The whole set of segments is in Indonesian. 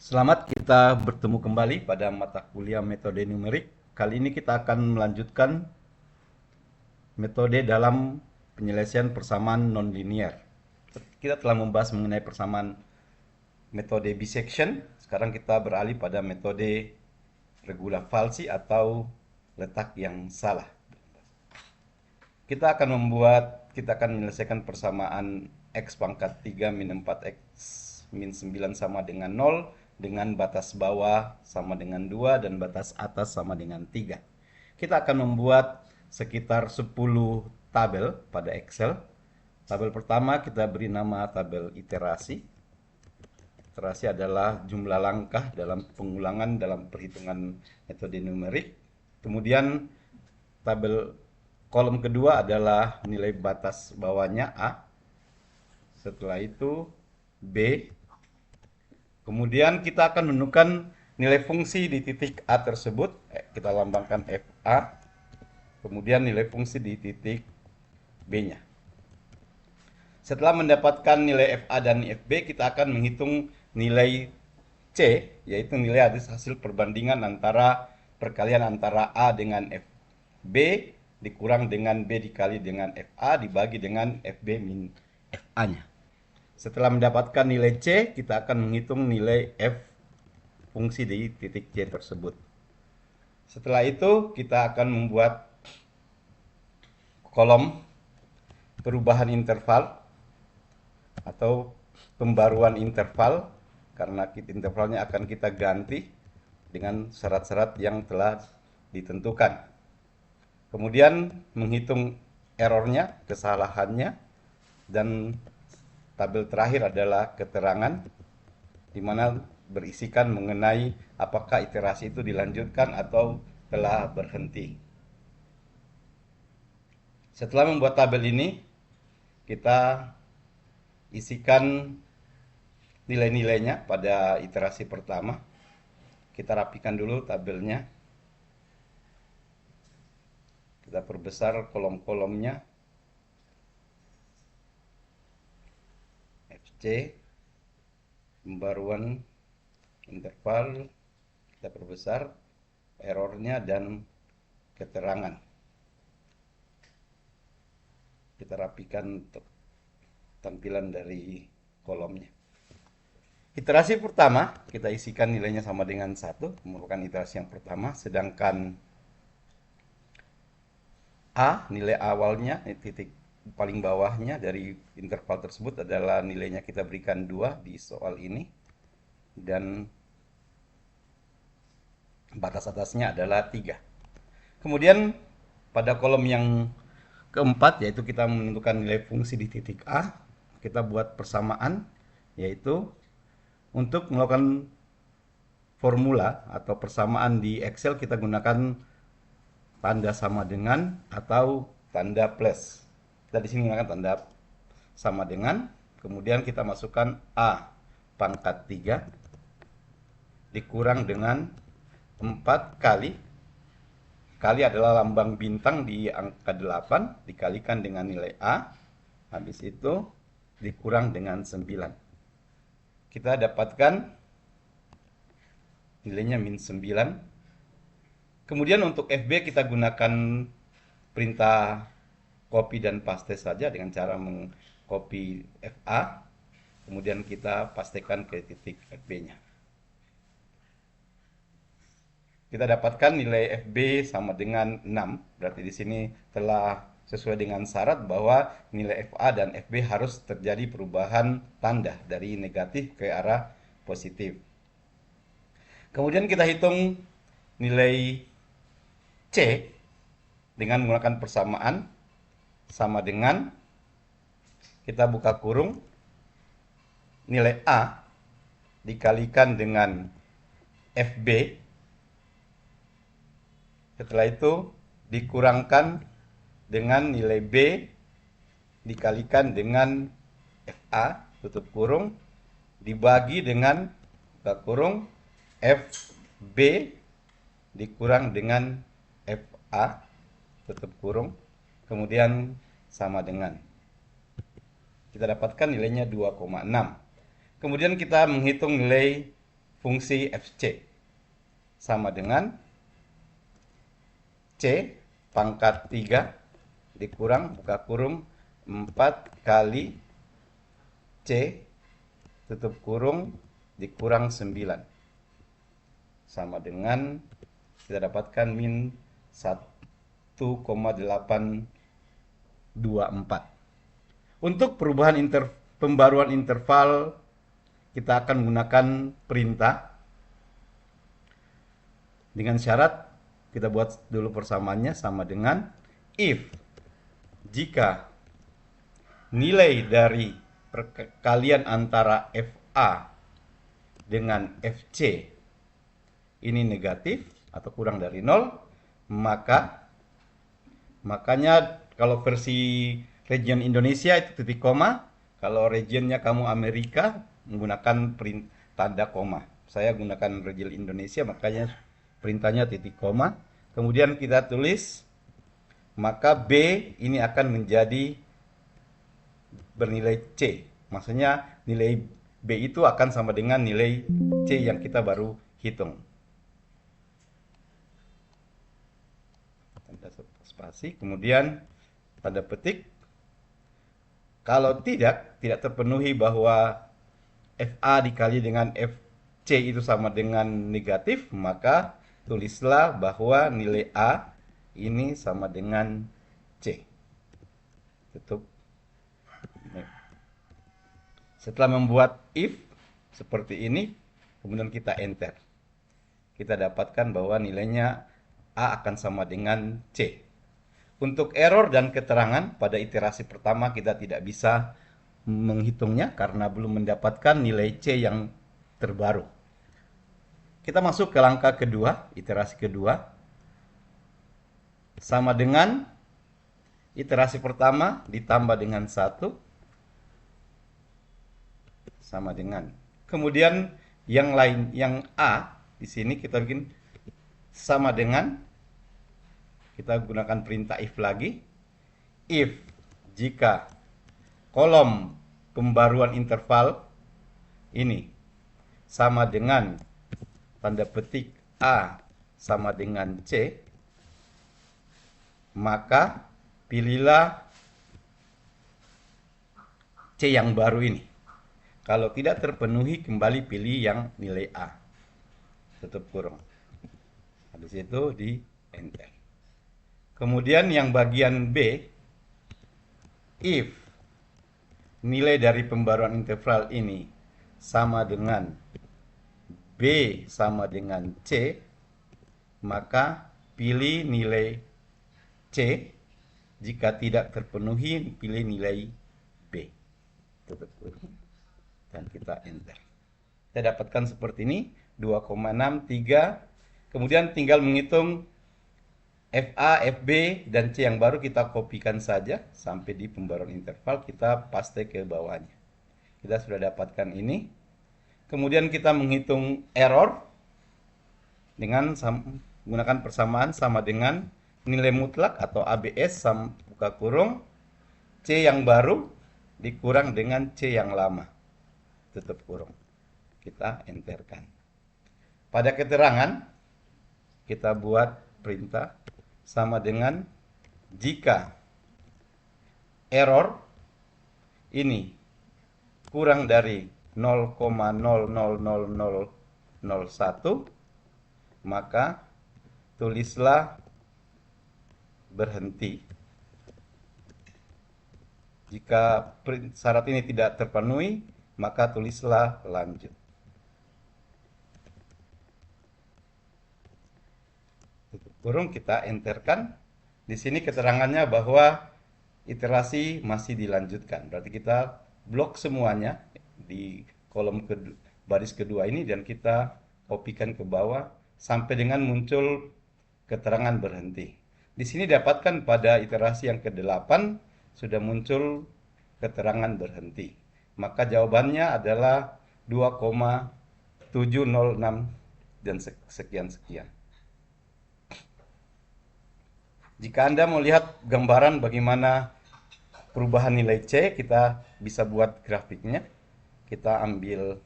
Selamat kita bertemu kembali pada mata kuliah metode numerik. Kali ini kita akan melanjutkan metode dalam penyelesaian persamaan nonlinear. Kita telah membahas mengenai persamaan metode bisection. Sekarang kita beralih pada metode regula falsi atau letak yang salah. Kita akan menyelesaikan persamaan x pangkat 3 min 4x min 9 sama dengan 0 dengan batas bawah sama dengan 2 dan batas atas sama dengan 3. Kita akan membuat sekitar 10 tabel pada Excel. Tabel pertama kita beri nama tabel iterasi. Iterasi adalah jumlah langkah dalam pengulangan dalam perhitungan metode numerik. Kemudian tabel kolom kedua adalah nilai batas bawahnya A. Setelah itu B. Kemudian kita akan menentukan nilai fungsi di titik A tersebut. Kita lambangkan FA. Kemudian nilai fungsi di titik B-nya. Setelah mendapatkan nilai FA dan FB, kita akan menghitung nilai C, yaitu nilai hasil perbandingan antara perkalian antara A dengan FB dikurang dengan B dikali dengan FA dibagi dengan FB min FA-nya. Setelah mendapatkan nilai C, kita akan menghitung nilai F fungsi di titik C tersebut. Setelah itu, kita akan membuat kolom perubahan interval atau pembaruan interval, karena intervalnya akan kita ganti dengan syarat-syarat yang telah ditentukan. Kemudian menghitung errornya, kesalahannya, dan tabel terakhir adalah keterangan di mana berisikan mengenai apakah iterasi itu dilanjutkan atau telah berhenti. Setelah membuat tabel ini, kita isikan nilai-nilainya pada iterasi pertama. Kita rapikan dulu tabelnya. Kita perbesar kolom-kolomnya. FC, pembaruan interval, kita perbesar, errornya dan keterangan. Kita rapikan tampilan dari kolomnya. Iterasi pertama, kita isikan nilainya sama dengan 1, merupakan iterasi yang pertama, sedangkan A, nilai awalnya, titik paling bawahnya dari interval tersebut adalah nilainya kita berikan 2 di soal ini, dan batas atasnya adalah 3. Kemudian pada kolom yang keempat, yaitu kita menentukan nilai fungsi di titik A, kita buat persamaan, yaitu untuk melakukan formula atau persamaan di Excel kita gunakan tanda sama dengan atau tanda plus. Kita di sini menggunakan tanda sama dengan, kemudian kita masukkan A pangkat 3 dikurang dengan 4 kali adalah lambang bintang di angka 8 dikalikan dengan nilai A, habis itu dikurang dengan 9. Kita dapatkan nilainya min 9. Kemudian untuk FB kita gunakan perintah copy dan paste saja dengan cara mengcopy FA, kemudian kita pastekan ke titik FB-nya. Kita dapatkan nilai FB sama dengan 6, berarti di sini telah sesuai dengan syarat bahwa nilai FA dan FB harus terjadi perubahan tanda dari negatif ke arah positif. Kemudian kita hitung nilai C dengan menggunakan persamaan sama dengan, kita buka kurung, nilai A dikalikan dengan FB, setelah itu dikurangkan dengan nilai B dikalikan dengan FA, tutup kurung, dibagi dengan buka kurung FB dikurang dengan FA, tutup kurung, kemudian sama dengan. Kita dapatkan nilainya 2,6. Kemudian kita menghitung nilai fungsi FC sama dengan C pangkat 3 dikurang buka kurung 4 kali C tutup kurung dikurang 9 sama dengan kita dapatkan min 1,824. Untuk perubahan pembaruan interval kita akan menggunakan perintah dengan syarat kita buat dulu persamaannya sama dengan if jika nilai dari perkalian antara FA dengan FC ini negatif atau kurang dari 0, makanya kalau versi region Indonesia itu titik koma, kalau regionnya kamu Amerika menggunakan tanda koma. Saya gunakan region Indonesia, makanya perintahnya titik koma. Kemudian kita tulis, maka B ini akan menjadi bernilai C. Maksudnya nilai B itu akan sama dengan nilai C yang kita baru hitung. Tanda spasi, kemudian tanda petik. Kalau tidak terpenuhi bahwa FA dikali dengan FC itu sama dengan negatif, maka tulislah bahwa nilai A ini sama dengan C. Tutup. Setelah membuat if seperti ini, kemudian kita enter. Kita dapatkan bahwa nilainya A akan sama dengan C. Untuk error dan keterangan pada iterasi pertama kita tidak bisa menghitungnya karena belum mendapatkan nilai C yang terbaru. Kita masuk ke langkah kedua, iterasi kedua. Sama dengan iterasi pertama ditambah dengan 1 sama dengan. Kemudian yang lain, yang A di sini kita bikin sama dengan, kita gunakan perintah if lagi. If jika kolom pembaruan interval ini sama dengan tanda petik A sama dengan C, maka pilihlah C yang baru ini. Kalau tidak terpenuhi, kembali pilih yang nilai A. Tutup kurung. Habis itu di enter. Kemudian yang bagian B, if nilai dari pembaruan interval ini sama dengan B sama dengan C, maka pilih nilai C. Jika tidak terpenuhi, pilih nilai B. Tutup kurung. Dan kita enter. Kita dapatkan seperti ini, 2,63. Kemudian tinggal menghitung FA, FB, dan C yang baru kita kopikan saja sampai di pembaruan interval, kita paste ke bawahnya. Kita sudah dapatkan ini. Kemudian kita menghitung error dengan menggunakan persamaan sama dengan nilai mutlak atau ABS buka kurung C yang baru dikurang dengan C yang lama. Tutup kurung. Kita enterkan. Pada keterangan kita buat perintah sama dengan jika error ini kurang dari 0,000001, maka tulislah berhenti. Jika syarat ini tidak terpenuhi, maka tulislah lanjut. Tutup kurung, kita enterkan. Di sini keterangannya bahwa iterasi masih dilanjutkan. Berarti kita blok semuanya di kolom baris kedua ini dan kita kopikan ke bawah sampai dengan muncul keterangan berhenti. Di sini dapatkan pada iterasi yang ke-8 sudah muncul keterangan berhenti. Maka jawabannya adalah 2,706 dan sekian-sekian. Jika Anda mau lihat gambaran bagaimana perubahan nilai C, kita bisa buat grafiknya. Kita ambil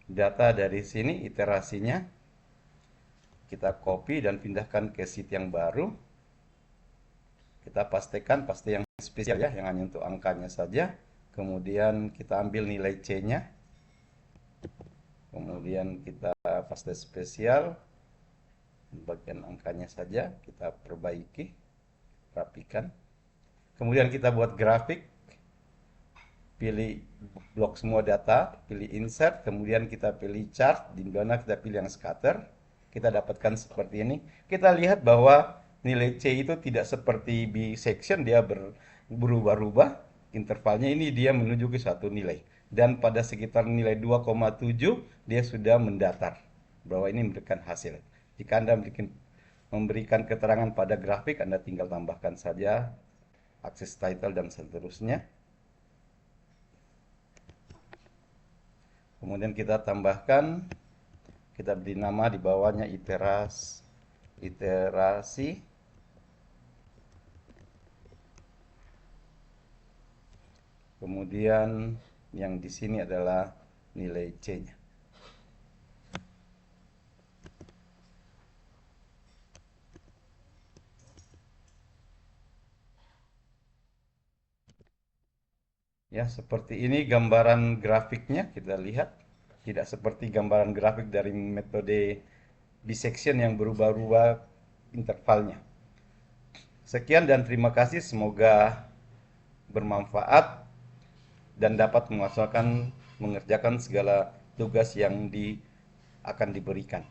data dari sini, iterasinya kita copy dan pindahkan ke sheet yang baru. Kita pastikan pasti yang spesial ya, yang hanya untuk angkanya saja. Kemudian kita ambil nilai C-nya. Kemudian kita paste spesial. Bagian angkanya saja kita perbaiki, rapikan. Kemudian kita buat grafik. Pilih blok semua data, pilih insert, kemudian kita pilih chart, di mana kita pilih yang scatter. Kita dapatkan seperti ini. Kita lihat bahwa nilai C itu tidak seperti bisection, dia berubah-ubah. Intervalnya ini dia menuju ke satu nilai. Dan pada sekitar nilai 2,7 dia sudah mendatar bahwa ini memberikan hasil. Jika Anda memberikan keterangan pada grafik, Anda tinggal tambahkan saja akses title dan seterusnya. Kemudian kita tambahkan, kita beri nama di bawahnya iterasi. Kemudian yang di sini adalah nilai C-nya. Ya, seperti ini gambaran grafiknya kita lihat. Tidak seperti gambaran grafik dari metode bisection yang berubah-ubah intervalnya. Sekian dan terima kasih, semoga bermanfaat dan dapat mengerjakan segala tugas yang akan diberikan.